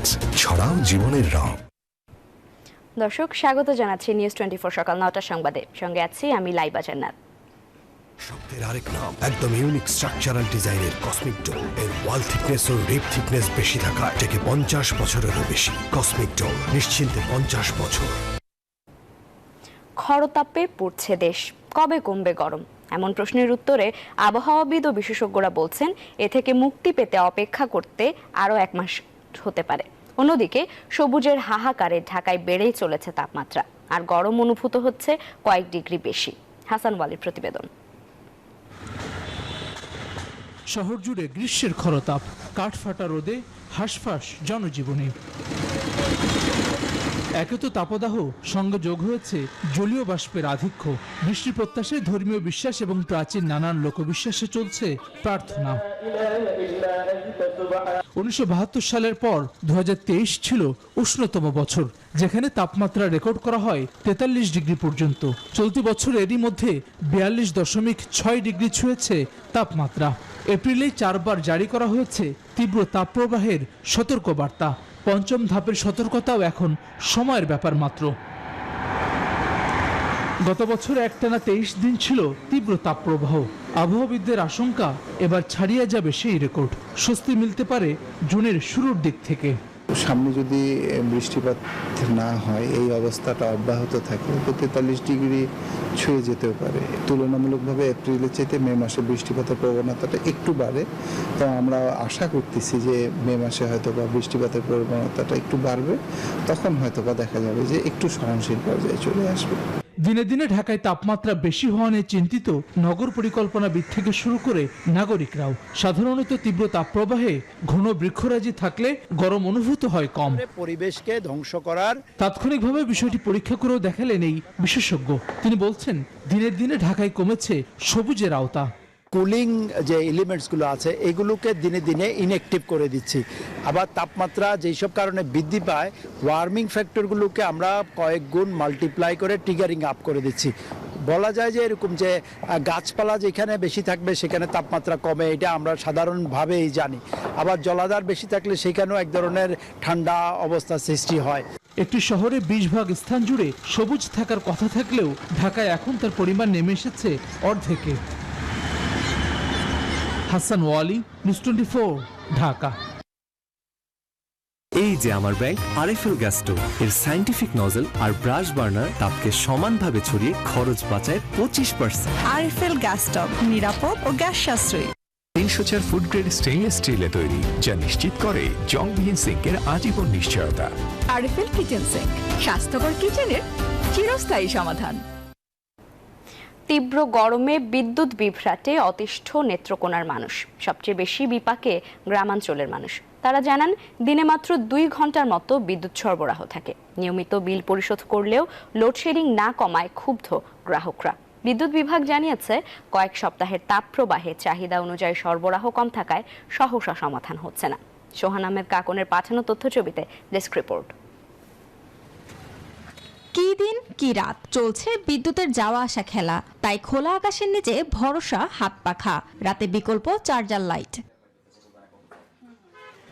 Electronics, ছড়াও জীবনের রং। দর্শক, স্বাগত জানাচ্ছি নিউজ 24 সকাল 9টার সংবাদে। সঙ্গে আছি আমি লাইবা জান্নাত। শব্দের আরেক নাম, একদম ইউনিক স্ট্রাকচারাল ডিজাইনের কসমিক ডোর। এর ওয়াল থিকনেস ও রিপ থিকনেস বেশি থাকা থেকে 50 বছরেরও বেশি। কসমিক ডোর, নিশ্চিন্তে 50 বছর। খরতাপে পড়ছে দেশ, কবে কমবে গরম? এমন প্রশ্নের উত্তরে আবহাওয়াবিদ ও বিশেষজ্ঞরা বলছেন এ থেকে মুক্তি পেতে অপেক্ষা করতে আরও 1 মাস হতে পারে। অন্যদিকে সবুজের হাহাকারে ঢাকায় বেড়েই চলেছে তাপমাত্রা, আর গরম অনুভূত হচ্ছে কয়েক ডিগ্রি বেশি। হাসান ওয়ালির প্রতিবেদন। শহর জুড়ে গ্রীষ্মের খরতাপ, কাঠফাটা রোদে হাঁসফাঁস জনজীবনে। একে তো তাপদাহ, সঙ্গে যোগ হয়েছে জলীয় বাষ্পের আধিক্য। বৃষ্টি প্রত্যাশায় ধর্মীয় বিশ্বাস এবং প্রাচীন নানান লোকবিশ্বাসে চলছে প্রার্থনা। 1972 সালের পর 2023 ছিল উষ্ণতম বছর, যেখানে তাপমাত্রা রেকর্ড করা হয় 43 ডিগ্রি পর্যন্ত। চলতি বছর এরই মধ্যে 42.6 ডিগ্রি ছুঁয়েছে তাপমাত্রা। এপ্রিলে 4 বার জারি করা হয়েছে তীব্র তাপপ্রবাহের সতর্কবার্তা। পঞ্চম ধাপের সতর্কতাও এখন সময়ের ব্যাপার মাত্র। গত বছর একটানা 23 দিন ছিল তীব্র তাপপ্রবাহ। আবহাওয়াবিদদের আশঙ্কা এবার ছাড়িয়ে যাবে সেই রেকর্ড। স্বস্তি মিলতে পারে জুনের শুরুর দিক থেকে। সামনে যদি বৃষ্টিপাত না হয়, এই অবস্থাটা অব্যাহত থাকে, তো 43 ডিগ্রি ছুঁয়ে যেতেও পারে। তুলনামূলকভাবে এপ্রিলের চাইতে মে মাসে বৃষ্টিপাতের প্রবণতাটা একটু বাড়ে। তো আমরা আশা করতেছি যে মে মাসে হয়তো বা বৃষ্টিপাতের প্রবণতাটা একটু বাড়বে, তখন হয়তো বা দেখা যাবে যে একটু সহনশীল পর্যায়ে চলে আসবে। দিনে দিনে ঢাকায় তাপমাত্রা বেশি হওয়া নিয়ে চিন্তিত নগর পরিকল্পনাবিদ থেকে শুরু করে নাগরিকরাও। সাধারণত তীব্র তাপপ্রবাহে ঘন বৃক্ষরাজি থাকলে গরম অনুভূত হয় কম। পরিবেশকে ধ্বংস করার তাৎক্ষণিকভাবে বিষয়টি পরীক্ষা করেও দেখালেন এই বিশেষজ্ঞ। তিনি বলছেন, দিনের দিনে ঢাকায় কমেছে সবুজের আওতা। কুলিং যে এলিমেন্টসগুলো আছে এগুলোকে দিনে দিনে ইনঅ্যাক্টিভ করে দিচ্ছি। আবার তাপমাত্রা যেই সব কারণে বৃদ্ধি পায়, ওয়ার্মিং ফ্যাক্টরগুলোকে আমরা কয়েক গুণ মাল্টিপ্লাই করে ট্রিগারিং আপ করে দিচ্ছি। বলা যায় যে এরকম যে গাছপালা যেখানে বেশি থাকবে সেখানে তাপমাত্রা কমে, এটা আমরা সাধারণভাবেই জানি। আবার জলাধার বেশি থাকলে সেখানেও এক ধরনের ঠান্ডা অবস্থা সৃষ্টি হয়। একটি শহরে 20 ভাগ স্থান জুড়ে সবুজ থাকার কথা থাকলেও ঢাকায় এখন তার পরিমাণ নেমে এসেছে অর্ধেকে। হাসান ওয়ালি, নিউজ 24, ঢাকা। এই যে আমার ব্যাংক আরএফএল গ্যাস স্টোভ, এর সায়েন্টিফিক নজল আর ব্রাশ বার্নার তাপকে সমানভাবে ছড়িয়ে খরচ বাঁচায় 25%। আরএফএল গ্যাস স্টোভ নিরাপদ ও গ্যাস সাশ্রয়ী। 304 ফুড গ্রেড স্টেইনলেস স্টিলে তৈরি, যা নিশ্চিত করে জংবিহীন সিঙ্কের আজীবন নিশ্চয়তা। আরএফএল কিচেন সিঙ্ক, স্বাস্থ্যকর কিচেনের চিরস্থায়ী সমাধান। তীব্র গরমে বিদ্যুৎ বিভ্রাটে অতিষ্ঠ নেত্রকোনার মানুষ। সবচেয়ে বেশি বিপাকে গ্রামাঞ্চলের মানুষ। তারা জানান, দিনে মাত্র 2 ঘন্টার মতো বিদ্যুৎ সরবরাহ থাকে। নিয়মিত বিল পরিশোধ করলেও লোডশেডিং না কমায় ক্ষুব্ধ গ্রাহকরা। বিদ্যুৎ বিভাগ জানিয়েছে, কয়েক সপ্তাহের তাপপ্রবাহে চাহিদা অনুযায়ী সরবরাহ কম থাকায় সহসা সমাধান হচ্ছে না। সোহান আহমেদ কাকনের পাঠানো তথ্যছবিতে ডেস্ক রিপোর্ট। কি দিন কি রাত চলছে বিদ্যুতের যাওয়া আসা খেলা। তাই খোলা আকাশের নিচে ভরসা হাত পাখা, রাতে বিকল্প চার্জার লাইট।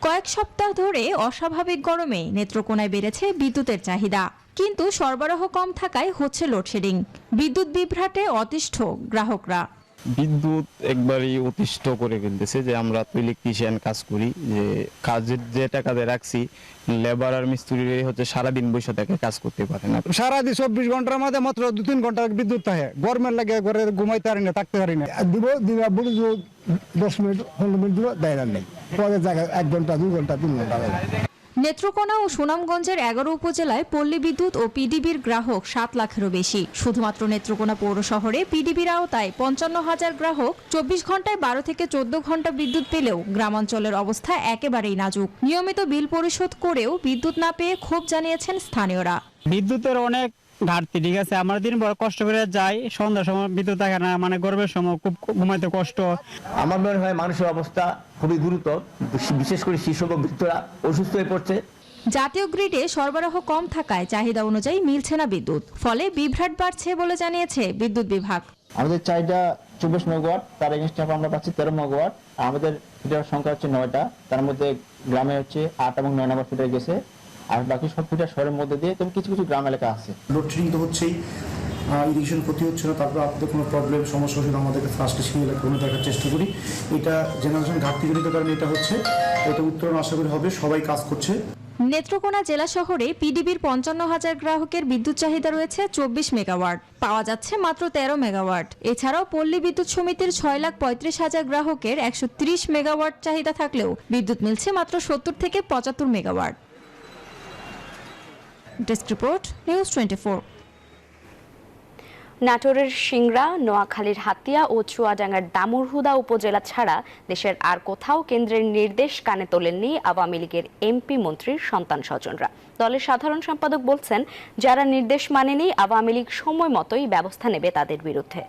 কয়েক সপ্তাহ ধরে অস্বাভাবিক গরমে নেত্রকোনায় বেড়েছে বিদ্যুতের চাহিদা, কিন্তু সরবরাহ কম থাকায় হচ্ছে লোডশেডিং। বিদ্যুৎ বিভ্রাটে অতিষ্ঠ গ্রাহকরা। বিদ্যুৎ একবারই অতিষ্ঠ করে ফেলতেছে। যে আমরা তো ইলেকট্রিশিয়ান কাজ করি, যে কাজের যে টাকাতে রাখছি, লেবার আর মিস্ত্রি হচ্ছে সারাদিন বসে থেকে কাজ করতে পারে না। সারাদিন 24 ঘন্টার মধ্যে মাত্র 2-3 ঘন্টা বিদ্যুৎ থাকে। গরমের লাগে ঘরে ঘুমাইতে পারি না, থাকতে পারি না। দিব 10 মিনিট 15 মিনিট দিব, দেয় না নেই। পরে জায়গায় 1 ঘন্টা 2 ঘন্টা 3 ঘন্টা লাগে। নেত্রকোনা ও সুনামগঞ্জের 11 উপজেলায় পল্লী বিদ্যুৎ ও পিডিবির গ্রাহক 7 লাখেরও বেশি। শুধুমাত্র নেত্রকোনা পৌর শহরে পিডিবির আওতায় 55,000 গ্রাহক 24 ঘন্টায় 12 থেকে 14 ঘন্টা বিদ্যুৎ পেলেও গ্রামাঞ্চলের অবস্থা একেবারেই নাজুক। নিয়মিত বিল পরিশোধ করেও বিদ্যুৎ না পেয়ে ক্ষোভ জানিয়েছেন স্থানীয়রা। বিদ্যুতের অনেক ঘাটতি, ঠিক আছে। আমরা দিন ভর কষ্ট করে যাই, সন্ধ্যার সময় বিদ্যুৎ থাকে না, মানে গরমের সময় খুব ঘুমাইতে কষ্ট। আমার মনে হয় মানুষের অবস্থা খুবই গুরুতর, বিশেষ করে শিশু ও বৃদ্ধরা অসুস্থ হয়ে পড়ছে। জাতীয় গ্রিডে সরবরাহ কম থাকায় চাহিদা অনুযায়ী মিলছে না বিদ্যুৎ, ফলে বিভ্রাট বাড়ছে বলে জানিয়েছে বিদ্যুৎ বিভাগ। আমাদের চাহিদা 24 মেগাওয়াট, তার এগেইনস্টে আমরা পাচ্ছি 13 মেগাওয়াট। আমাদের ফিডার সংখ্যা হচ্ছে 9টা, তার মধ্যে গ্রামে হচ্ছে 8 এবং 9 নম্বর ফিডার গেছে, আর বাকি সব ফিডার শহরের মধ্যে দিয়ে, তবে কিছু কিছু গ্রাম এলাকা আছে। লোডশেডিং তো হচ্ছেই, ইরিগেশন ক্ষতি হচ্ছে না, তারপর আপনাদের কোনো প্রবলেম সমস্যা হচ্ছে আমাদেরকে ফার্স্টে সেই এলাকাগুলো দেখার চেষ্টা করি। এটা জেনারেশন ঘাটতিজনিত কারণে এটা হচ্ছে, এটা উত্তরণ আশা করি হবে, সবাই কাজ করছে। নেত্রকোনা জেলা শহরে পিডিবির 55,000 গ্রাহকের বিদ্যুৎ চাহিদা রয়েছে 24 মেগাওয়াট, পাওয়া যাচ্ছে মাত্র 13 মেগাওয়াট। এছাড়াও পল্লী বিদ্যুৎ সমিতির 6,35,000 গ্রাহকের 130 মেগাওয়াট চাহিদা থাকলেও বিদ্যুৎ মিলছে মাত্র 70 থেকে 75 মেগাওয়াট। Desk report, news 24। নাটোরের সিংড়া, নোয়াখালীর হাতিয়া ও চুয়াডাঙ্গার দামুড়হুদা উপজেলা ছাড়া দেশের আর কোথাও কেন্দ্রের নির্দেশ কানে তোলেননি আওয়ামী লীগের এমপি মন্ত্রীর সন্তান স্বজনরা। দলের সাধারণ সম্পাদক বলছেন, যারা নির্দেশ মানেনি আওয়ামী লীগ সময় মতোই ব্যবস্থা নেবে তাদের বিরুদ্ধে।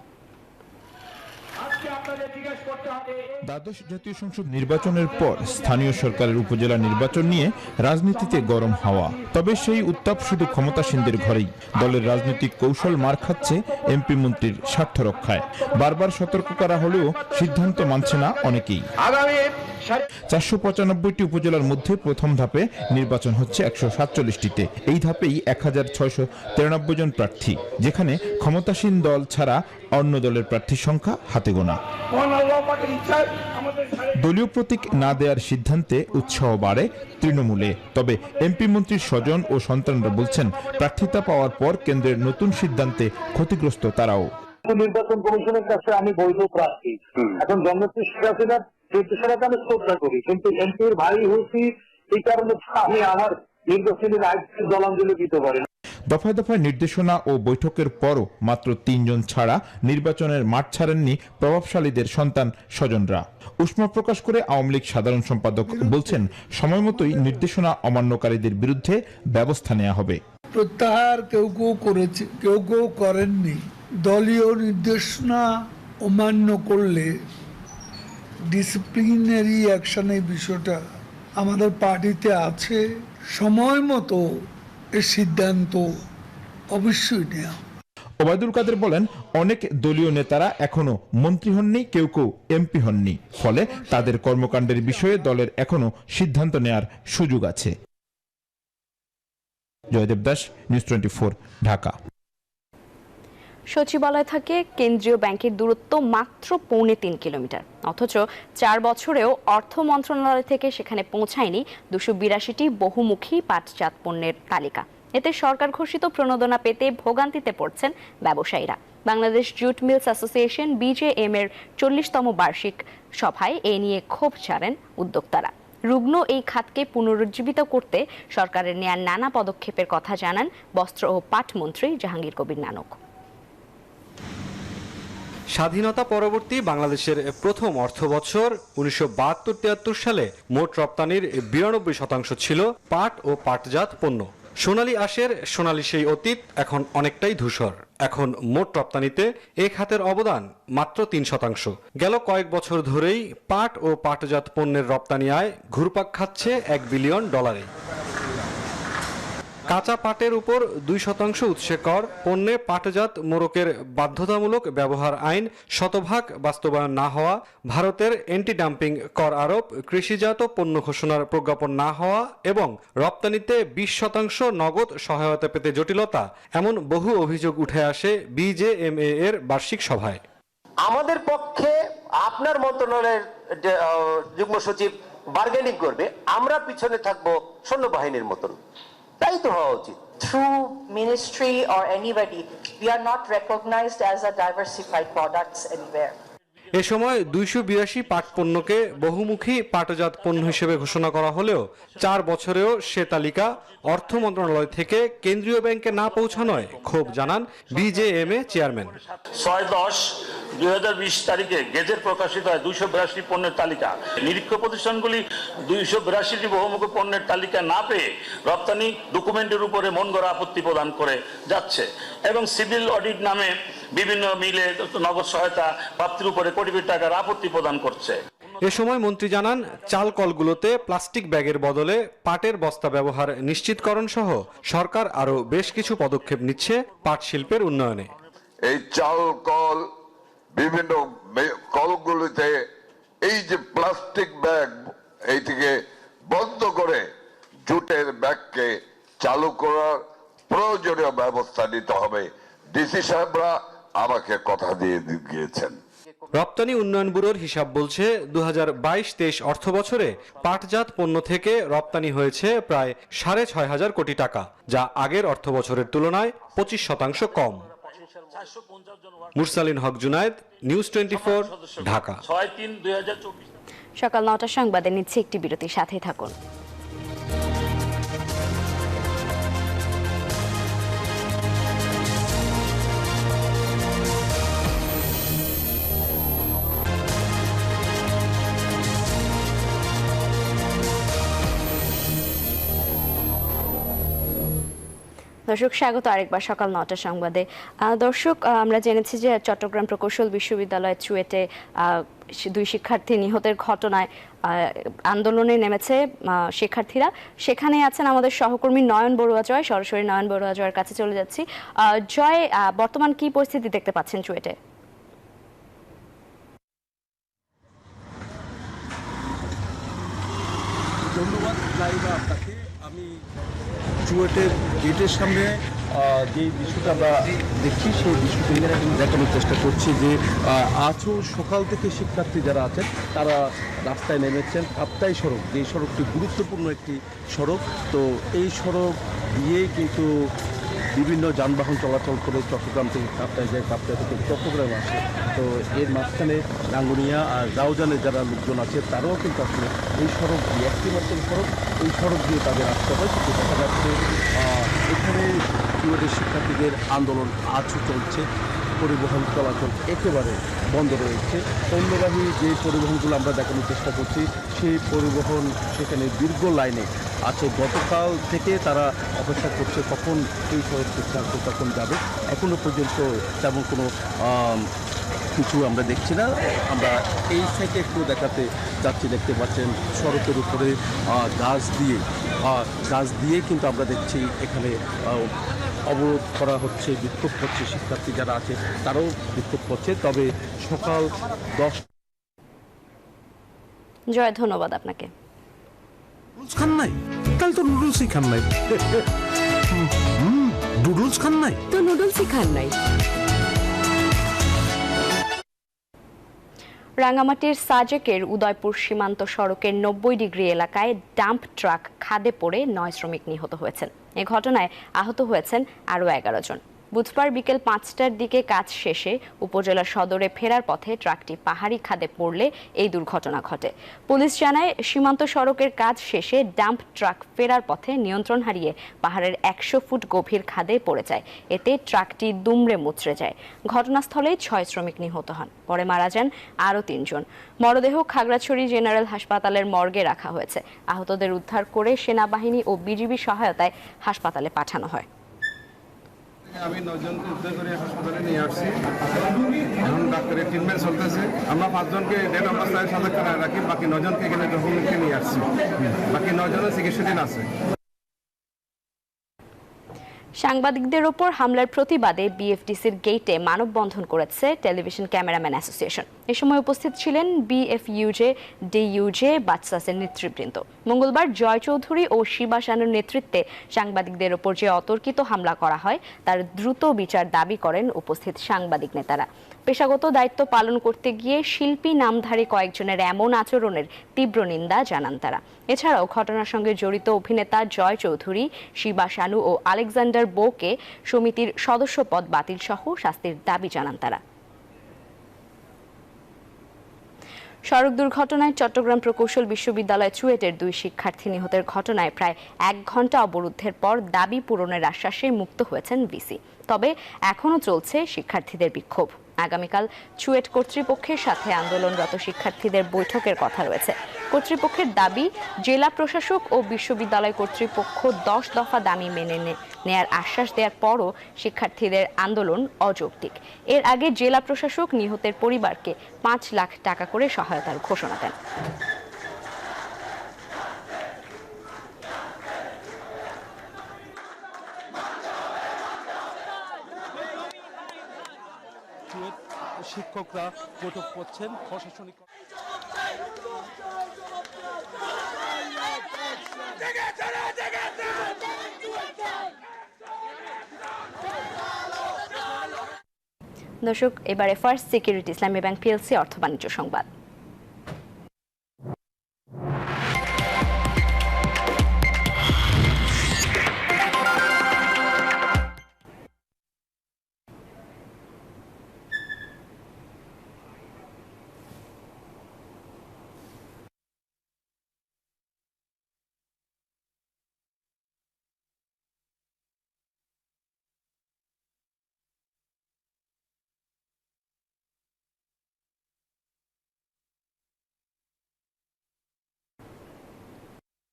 দ্বাদশ জাতীয় সংসদ নির্বাচনের পর স্থানীয় সরকারের উপজেলা নির্বাচন নিয়ে রাজনীতিতে গরম হাওয়া। তবে সেই উত্তাপ শুধু ক্ষমতাসীনদের ঘরেই। দলের রাজনৈতিক কৌশল মার খাচ্ছে এমপি মন্ত্রীর স্বার্থ রক্ষায়। বারবার সতর্ক করা হলেও সিদ্ধান্ত মানছে না অনেকেই। 495টি উপজেলার মধ্যে প্রথম ধাপে নির্বাচন হচ্ছে 147টিতে। এই ধাপেই 1693 জন প্রার্থী, যেখানে ক্ষমতাসীন দল ছাড়া অন্য দলের প্রার্থীর সংখ্যা হাতে গোনা। দলীয় প্রতীক না দেওয়ার সিদ্ধান্তে উৎসাহ বাড়ে তৃণমূলে। তবে এমপি মন্ত্রীর স্বজন ও সন্তানরা বলছেন, প্রার্থিতা পাওয়ার পর কেন্দ্রের নতুন সিদ্ধান্তে ক্ষতিগ্রস্ত তারাও। নির্বাচন কমিশনের কাছে আমি বৈধ প্রার্থী, এখন জননেত্রী শেখ হাসিনার নির্দেশনাকে আমি শ্রদ্ধা করি, কিন্তু এমপির ভাই হয়েছি, এই কারণে আমি আমার নির্বাচনী রায়কে জলাঞ্জলি দিতে পারি না। দফায় দফায় নির্দেশনা ও বৈঠকের পরও মাত্র 3 জন ছাড়া নির্বাচনের মাঠ ছাড়েননি প্রভাবশালীদের সন্তান স্বজনরা। উষ্মা প্রকাশ করে আওয়ামী লীগ সাধারণ সম্পাদক বলছেন, সময় মতোই নির্দেশনা অমান্যকারীদের বিরুদ্ধে ব্যবস্থা নেওয়া হবে। প্রত্যাহার কেউ কেউ করেছে, কেউ কেউ করেননি। দলীয় নির্দেশনা অমান্য করলে ডিসিপ্লিনারি অ্যাকশন, এই বিষয়টা আমাদের পার্টিতে আছে। সময় মতো এই সিদ্ধান্ত অবশ্যই নেওয়া। ওবায়দুল কাদের বলেন, অনেক দলীয় নেতারা এখনো মন্ত্রী হননি, কেউ কেউ এমপি হননি, ফলে তাদের কর্মকাণ্ডের বিষয়ে দলের এখনো সিদ্ধান্ত নেওয়ার সুযোগ আছে। জয়দেব দাস, নিউজ 24, ঢাকা। সচিবালয় থেকে কেন্দ্রীয় ব্যাংকের দূরত্ব মাত্র 3.25 কিলোমিটার, অথচ 4 বছরেও অর্থ মন্ত্রণালয় থেকে সেখানে পৌঁছায়নি 282টি বহুমুখী পাটজাত পণ্যের তালিকা। এতে সরকার ঘোষিত প্রণোদনা পেতে ভোগান্তিতে পড়ছেন ব্যবসায়ীরা। Bangladesh jute mills association BJM এর 40তম বার্ষিক সভায় এ নিয়ে ক্ষোভ ছাড়েন উদ্যোক্তারা। রুগ্ন এই খাতকে পুনরুজ্জীবিত করতে সরকারের নেওয়া নানা পদক্ষেপের কথা জানান বস্ত্র ও পাট মন্ত্রী জাহাঙ্গীর কবির নানক। স্বাধীনতা পরবর্তী বাংলাদেশের প্রথম অর্থবছর 1972-73 সালে মোট রপ্তানির 92% ছিল পাট ও পাটজাত পণ্য। সোনালী আঁশের সোনালী সেই অতীত এখন অনেকটাই ধূসর। এখন মোট রপ্তানিতে এ খাতের অবদান মাত্র 3%। গেল কয়েক বছর ধরেই পাট ও পাটজাত পণ্যের রপ্তানি আয় ঘুরপাক খাচ্ছে $1 বিলিয়ন। কাঁচা পাটের উপর 2% উৎসে কর, পণ্যে পাটজাত মোড়কের বাধ্যতামূলক ব্যবহার আইন শতভাগ বাস্তবায়ন না হওয়া, ভারতের অ্যান্টি ডাম্পিং কর আরোপ, কৃষিজাত পণ্য ঘোষণার প্রজ্ঞাপন না হওয়া এবং রপ্তানিতে 20% নগদ সহায়তা পেতে জটিলতা, এমন বহু অভিযোগ উঠে আসে BJMA এর বার্ষিক সভায়। আমাদের পক্ষে আপনার মন্ত্রণালয়ের যুগ্ম সচিব বার্গেনিং করবে, আমরা পিছনে থাকবো সৈন্যবাহিনীর মতন। তাই তো হওয়া উচিত। Through ministry or anybody, we are not recognized as a diversified products anywhere. এ সময় 282 পাট পণ্যকে বহুমুখী পাটজাত পণ্য হিসেবে ঘোষণা করা হলেও 4 বছরেও সে তালিকা অর্থ মন্ত্রণালয় থেকে কেন্দ্রীয় ব্যাংকে না পৌঁছানোয় ক্ষোভ জানান BJMA চেয়ারম্যান। 6/10/2020 তারিখে গেজেট প্রকাশিত হয় 282 পণ্যের তালিকা। নিরীক্ষা প্রতিষ্ঠানগুলি 282টি বহুমুখী পণ্যের তালিকা না পেয়ে রপ্তানি ডকুমেন্টের উপরে মন গড়া আপত্তি প্রদান করে যাচ্ছে এবং সিভিল অডিট নামে বিভিন্ন মিলে নগদ সহায়তা প্রাপ্তির উপরে কোটি কোটি টাকার আপত্তি প্রদান করছে। এ সময় মন্ত্রী জানান, চাল কলগুলোতে প্লাস্টিক ব্যাগের বদলে পাটের বস্তা ব্যবহার নিশ্চিতকরণ সহ সরকার আরো বেশ কিছু পদক্ষেপ নিচ্ছে পাট শিল্পের উন্নয়নে। এই চাল কল বিভিন্ন কলগুলিতে এই যে প্লাস্টিক ব্যাগ এইটিকে বন্ধ করে জুটের ব্যাগকে চালু করার প্রয়োজনীয় ব্যবস্থা নিতে হবে। ডিসি সাহেবরা আমাকে কথা দিয়ে গিয়েছেন। রপ্তানি উন্নয়ন ব্যুরোর হিসাব বলছে 2022-23 অর্থ বছরে পাটজাত পণ্য থেকে রপ্তানি হয়েছে প্রায় 6,500 কোটি টাকা, যা আগের অর্থ বছরের তুলনায় 25% কম। মুরসালিন হক জুনায়েদ, নিউজ 24, ঢাকা। সকাল 9টার সংবাদে নিচ্ছে একটি বিরতির সাথে থাকুন। দর্শক স্বাগত আরেকবার সকাল 9টার সংবাদে। দর্শক, আমরা জেনেছি যে চট্টগ্রাম প্রকৌশল বিশ্ববিদ্যালয় চুয়েটে 2 শিক্ষার্থী নিহতের ঘটনায় আন্দোলনে নেমেছে শিক্ষার্থীরা। সেখানে আছেন আমাদের সহকর্মী নয়ন বড়ুয়া জয়। সরাসরি নয়ন বড়ুয়া জয়ের কাছে চলে যাচ্ছি। জয়, বর্তমান কি পরিস্থিতি দেখতে পাচ্ছেন চুয়েটে? ধন্যবাদ লাইবা আপনাকে। আমি চুয়েটের গেটের সামনে যে দৃশ্যটা আমরা দেখছি সেই দৃশ্যটি দেখানোর চেষ্টা করছি যে আজও সকাল থেকে শিক্ষার্থী যারা আছেন তারা রাস্তায় নেমেছেন। কাপ্তাই সড়ক, যে সড়কটি গুরুত্বপূর্ণ একটি সড়ক, তো এই সড়ক দিয়ে কিন্তু বিভিন্ন যানবাহন চলাচল করে চট্টগ্রাম থেকে কাপ্তাই যায়, কাপ্তাই থেকে চট্টগ্রাম আসে। তো এর মাঝখানে রাঙ্গুনিয়া আর রাউজানের যারা লোকজন আছে তারাও কিন্তু আসলে এই সড়ক দিয়ে, একটি মাত্র সড়ক, এই সড়ক দিয়ে তাদের আসতে হয়। কিন্তু দেখা যাচ্ছে এখানে চুয়েটের শিক্ষার্থীদের আন্দোলন আজও চলছে। পরিবহন চলাচল একেবারে বন্ধ রয়েছে। পণ্যবাহী যে পরিবহনগুলো আমরা দেখানোর চেষ্টা করছি সেই পরিবহন সেখানে দীর্ঘ লাইনে আছে। গতকাল থেকে তারা অপেক্ষা করছে কখন এই সড়কটি ছাড়বে, কখন যাবে। এখনও পর্যন্ত তেমন কোনো কিছু আমরা দেখছি না। আমরা এই সাইডে একটু দেখাতে যাচ্ছি, দেখতে পাচ্ছেন সড়কের উপরে গাছ দিয়ে কিন্তু আমরা দেখছি এখানে অবরোধ করা হচ্ছে, বিক্ষোভ করছে। শিক্ষার্থী যারা আছে তারাও বিক্ষোভ করছে। তবে সকাল 10। জয়, ধন্যবাদ আপনাকে। নুডলস খান নাই? তাহলে তো নুডলসই খান নাই। নুডলস খান নাই তো নুডলসই খান নাই। রাঙ্গামাটির সাজেকের উদয়পুর সীমান্ত সড়কের 90 ডিগ্রি এলাকায় ডাম্প ট্রাক খাদে পড়ে 9 শ্রমিক নিহত হয়েছেন। এ ঘটনায় আহত হয়েছেন আরও 11 জন। বুধবার বিকেল 5টার দিকে কাজ শেষে উপজেলা সদরে ফেরার পথে ট্রাকটি পাহাড়ি খাদে পড়লে এই দুর্ঘটনা ঘটে। পুলিশ জানায়, সীমান্ত সড়কের কাজ শেষে ডাম্প ট্রাক ফেরার পথে নিয়ন্ত্রণ হারিয়ে পাহাড়ের 100 ফুট গভীর খাদে পড়ে যায়। এতে ট্রাকটি দুমড়ে মুচড়ে যায়। ঘটনাস্থলে 6 শ্রমিক নিহত হন। পরে মারা যান আরও 3 জন। মরদেহ খাগড়াছড়ি জেনারেল হাসপাতালের মর্গে রাখা হয়েছে। আহতদের উদ্ধার করে সেনাবাহিনী ও বিজিবি সহায়তায় হাসপাতালে পাঠানো হয়। আমি 9 জনকে উদ্ধার করে হাসপাতালে নিয়ে আসছি। এখন ডাক্তারের ট্রিটমেন্ট চলতেছে। আমরা 5 জনকে ডেড অবস্থায় সদরখানায় রাখি, বাকি 9 জনকে এখানে জহুরুলকে নিয়ে আসছি। বাকি 9 জনের চিকিৎসাধীন আছে। সাংবাদিকদের ওপর হামলার প্রতিবাদে বিএফডিসির গেটে মানববন্ধন করেছে টেলিভিশন ক্যামেরাম্যান অ্যাসোসিয়েশন। এ সময় উপস্থিত ছিলেন বিএফইউজে, ডিইউজে, বাচসাসের নেতৃবৃন্দ। মঙ্গলবার জয় চৌধুরী ও শিবা শানুর নেতৃত্বে সাংবাদিকদের ওপর যে অতর্কিত হামলা করা হয় তার দ্রুত বিচার দাবি করেন উপস্থিত সাংবাদিক নেতারা। পেশাগত দায়িত্ব পালন করতে গিয়ে শিল্পী নামধারী কয়েকজনের এমন আচরণের তীব্র নিন্দা জানান তারা। এছাড়াও ঘটনার সঙ্গে জড়িত অভিনেতা জয় চৌধুরী, শিবা শানু ও আলেকজান্ডার বোকে সমিতির সদস্যপদ বাতিল সহ শাস্তির দাবি জানান তারা। সড়ক দুর্ঘটনায় চট্টগ্রাম প্রকৌশল বিশ্ববিদ্যালয় চুয়েটের 2 শিক্ষার্থী নিহতের ঘটনায় প্রায় 1 ঘন্টা অবরোধের পর দাবি পূরণের আশ্বাসে মুক্ত হয়েছেন ভিসি। তবে এখনও চলছে শিক্ষার্থীদের বিক্ষোভ। আগামীকাল চুয়েট কর্তৃপক্ষের সাথে আন্দোলনরত শিক্ষার্থীদের বৈঠকের কথা রয়েছে। কর্তৃপক্ষের দাবি, জেলা প্রশাসক ও বিশ্ববিদ্যালয় কর্তৃপক্ষ 10 দফা দাবি মেনে নেয়ার আশ্বাস দেওয়ার পরও শিক্ষার্থীদের আন্দোলন অযৌক্তিক। এর আগে জেলা প্রশাসক নিহতের পরিবারকে 5 লাখ টাকা করে সহায়তার ঘোষণা দেন। শিক্ষকরা কটক করছেন প্রশাসনিক দর্শক, এবারে ফার্স্ট সিকিউরিটি ইসলামী ব্যাংক পিএলসি অর্থ বাণিজ্য সংবাদ।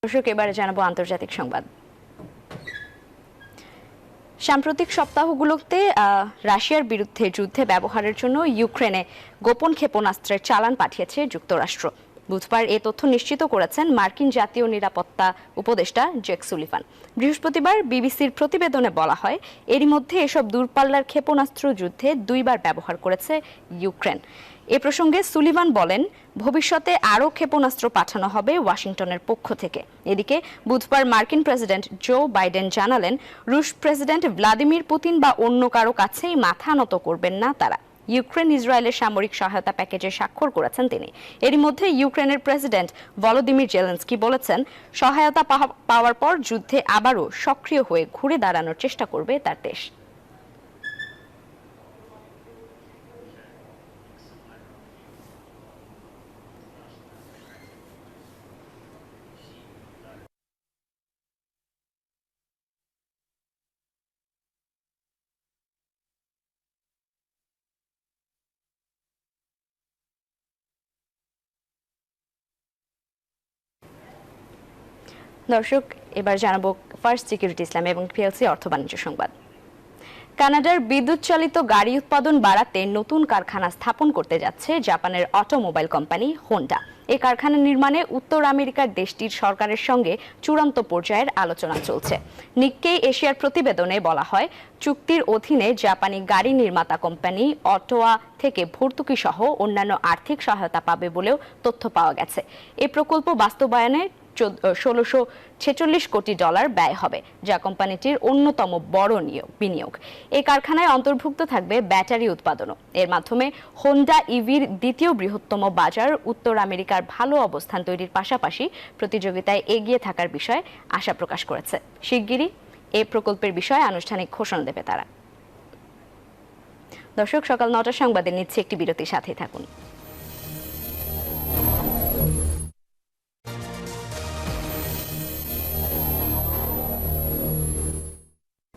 দর্শক, এবারে জানাবো আন্তর্জাতিক সংবাদ। সাম্প্রতিক সপ্তাহগুলোতে রাশিয়ার বিরুদ্ধে যুদ্ধে ব্যবহারের জন্য ইউক্রেনে গোপন ক্ষেপণাস্ত্রের চালান পাঠিয়েছে যুক্তরাষ্ট্র। বুধবার এ তথ্য নিশ্চিত করেছেন মার্কিন জাতীয় নিরাপত্তা উপদেষ্টা জেক সুলিভান। বৃহস্পতিবার বিবিসির প্রতিবেদনে বলা হয়, এরই মধ্যে এসব দূরপাল্লার ক্ষেপণাস্ত্র যুদ্ধে 2 বার ব্যবহার করেছে ইউক্রেন। এ প্রসঙ্গে সুলিভান বলেন, ভবিষ্যতে আরও ক্ষেপণাস্ত্র পাঠানো হবে ওয়াশিংটনের পক্ষ থেকে। এদিকে বুধবার মার্কিন প্রেসিডেন্ট জো বাইডেন জানালেন, রুশ প্রেসিডেন্ট ভ্লাদিমির পুতিন বা অন্য কারো কাছেই মাথা নত করবেন না তারা। ইউক্রেন ইসরায়েলের সামরিক সহায়তা প্যাকেজে স্বাক্ষর করেছেন তিনি। এরই মধ্যে ইউক্রেনের প্রেসিডেন্ট ভলোদিমির জেলেনস্কি বলেছেন, সহায়তা পাওয়ার পর যুদ্ধে আবারও সক্রিয় হয়ে ঘুরে দাঁড়ানোর চেষ্টা করবে তার দেশ। দর্শক, এবার জানাবো ফার্স্ট সিকিউরিটি ইসলাম এবং পিএলসি অর্থ বাণিজ্য সংবাদ। কানাডার বিদ্যুৎ চালিত গাড়ি উৎপাদন বাড়াতে নতুন কারখানা স্থাপন করতে যাচ্ছে জাপানের অটোমোবাইল কোম্পানি হোন্ডা। এই কারখানা নির্মাণে উত্তর আমেরিকার দেশটির সরকারের সঙ্গে চূড়ান্ত পর্যায়ের আলোচনা চলছে। নিক্কেই এশিয়ার প্রতিবেদনে বলা হয়, চুক্তির অধীনে জাপানি গাড়ি নির্মাতা কোম্পানি অটোয়া থেকে ভর্তুকি সহ অন্যান্য আর্থিক সহায়তা পাবে বলেও তথ্য পাওয়া গেছে। এই প্রকল্প বাস্তবায়নে $1646 কোটি ব্যয় হবে, যা কোম্পানিটির অন্যতম বড় বিনিয়োগ। এই কারখানায় অন্তর্ভুক্ত থাকবে ব্যাটারি উৎপাদনও। এর মাধ্যমে হোন্ডা ইভির দ্বিতীয় বৃহত্তম বাজার উত্তর আমেরিকার ভালো অবস্থান তৈরির পাশাপাশি প্রতিযোগিতায় এগিয়ে থাকার বিষয়ে আশা প্রকাশ করেছে। শিগগিরই এই প্রকল্পের বিষয়ে আনুষ্ঠানিক ঘোষণা দেবে তারা। দর্শক, সকাল 9টার সংবাদে নিচ্ছে একটি বিরতির সাথেই থাকুন।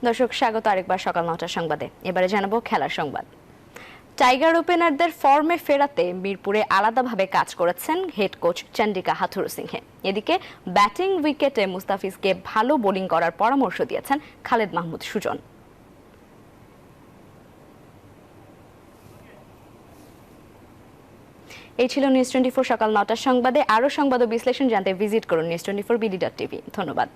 দর্শক, স্বাগত আরেকবার সকাল 9টার সংবাদে। এবারে জানাবো খেলার সংবাদ। টাইগার ওপেনারদের ফর্মে ফেরাতে মিরপুরে আলাদাভাবে কাজ করেছেন হেড কোচ চন্ডিকা হাথুরুসিংহে। এদিকে ব্যাটিং উইকেটে মুস্তাফিজকে ভালো বোলিং করার পরামর্শ দিয়েছেন খালেদ মাহমুদ সুজন। এই ছিল নিউজ 24 সকাল 9টার সংবাদে। আরও সংবাদ ও বিশ্লেষণ জানতে ভিজিট করুন news24bd.tv। ধন্যবাদ।